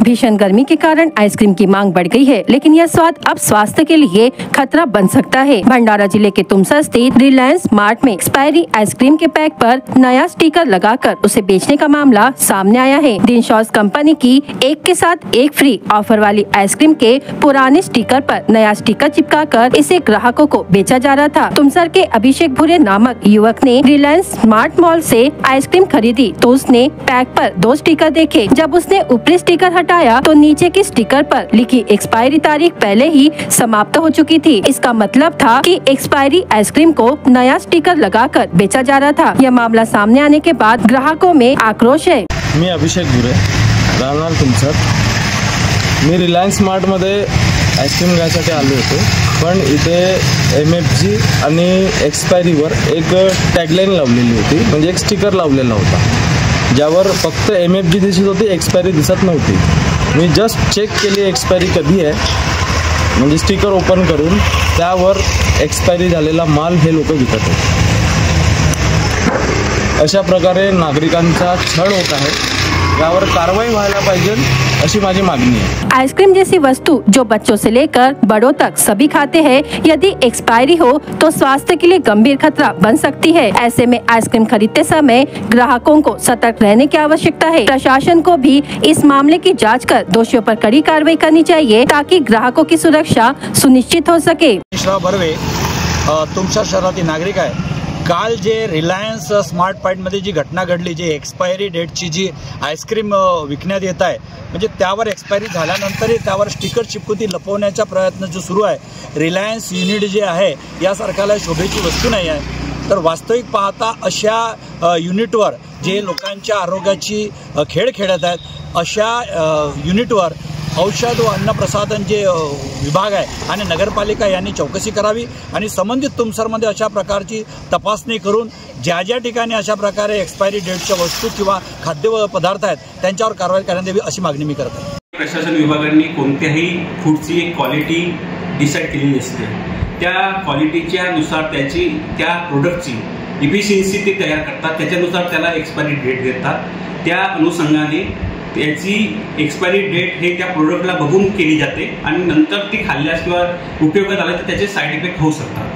भीषण गर्मी के कारण आइसक्रीम की मांग बढ़ गई है, लेकिन यह स्वाद अब स्वास्थ्य के लिए खतरा बन सकता है। भंडारा जिले के तुमसा स्थित रिलायंस मार्ट में एक्सपायरी आइसक्रीम के पैक पर नया स्टिकर लगाकर उसे बेचने का मामला सामने आया है। दिनशॉस कंपनी की एक के साथ एक फ्री ऑफर वाली आइसक्रीम के पुराने स्टिकर पर नया स्टिकर चिपकाकर इसे ग्राहकों को बेचा जा रहा था। तुमसर के अभिषेक भूरे नामक युवक ने रिलायंस स्मार्ट मॉल से आइसक्रीम खरीदी तो उसने पैक पर 2 स्टिकर देखे। जब उसने ऊपरी स्टिकर हटाया तो नीचे के स्टिकर पर लिखी एक्सपायरी तारीख पहले ही समाप्त हो चुकी थी। इसका मतलब था कि एक्सपायरी आइसक्रीम को नया स्टिकर लगाकर बेचा जा रहा था। यह मामला सामने आने के बाद ग्राहकों में आक्रोश है। मी अभिषेक भूरे, राहणार तुमसर। मी रिलायन्स स्मार्ट मध्ये आइसक्रीम घ्यायसाठी आलो होतो, पण इथे MFG आणि एक्सपायरीवर एक टॅगलाईन लावलेली होती, म्हणजे एक स्टिकर लावलेला होता, ज्यावर फक्त MFG दिसत होती, एक्सपायरी दिसत नव्हती। मी जस्ट चेक केली एक्सपायरी कधी आहे, म्हणजे स्टिकर ओपन करून त्यावर एक्सपायरी झालेला माल हे लोक विकत आहेत। अशा प्रकारे नागरिकांचा छळ होत आहे, यावर कारवाई व्हायला पाहिजे अशी माझी मागणी है। आइसक्रीम जैसी वस्तु जो बच्चों से लेकर बड़ों तक सभी खाते हैं, यदि एक्सपायरी हो तो स्वास्थ्य के लिए गंभीर खतरा बन सकती है। ऐसे में आइसक्रीम खरीदते समय ग्राहकों को सतर्क रहने की आवश्यकता है। प्रशासन को भी इस मामले की जांच कर दोषियों पर कड़ी कार्रवाई करनी चाहिए ताकि ग्राहकों की सुरक्षा सुनिश्चित हो सके। बर्वे तुमच्या शहरातील नागरिक आहे। काल जे रिलायन्स स्मार्ट पॉईंटमध्ये जी घटना घडली, जी एक्सपायरी डेटची जी आईस्क्रीम विकण्यात येत आहे, म्हणजे त्यावर एक्सपायरी झाल्यानंतरही त्यावर स्टिकर चिपकून ती लपवण्याचा प्रयत्न जो सुरू आहे, रिलायन्स युनिट जे आहे यासारख्याला शोभेची वस्तू नाही आहे। तर वास्तविक पाहता अशा युनिटवर जे लोकांच्या आरोग्याची खेळ खेळत आहेत, अशा युनिटवर औषध व अन्न प्रसाधन जे विभाग आहे आणि नगरपालिका यांनी चौकशी करावी आणि संबंधित तुमसरमध्ये अशा प्रकारची तपासणी करून ज्या ज्या ठिकाणी अशा प्रकारे एक्सपायरी डेटच्या वस्तू किंवा खाद्य पदार्थ आहेत त्यांच्यावर कारवाई करण्यात यावी अशी मागणी मी करत आहे। प्रशासन विभागाने कोणत्याही फूडची एक क्वालिटी डिसाईड केलेली असते, त्या क्वालिटीच्या नुसार त्याची त्या प्रोडक्टची इफिशियन्सी ते तयार करतात, त्याच्यानुसार त्याला एक्सपायरी डेट देतात। त्या अनुषंगाने त्याची एक्सपायरी डेट हे त्या प्रोडक्टला बघून केली जाते आणि नंतर ती खाल्ल्यास किंवा उपयोगात आल्या तर त्याचे साईड इफेक्ट होऊ शकतात।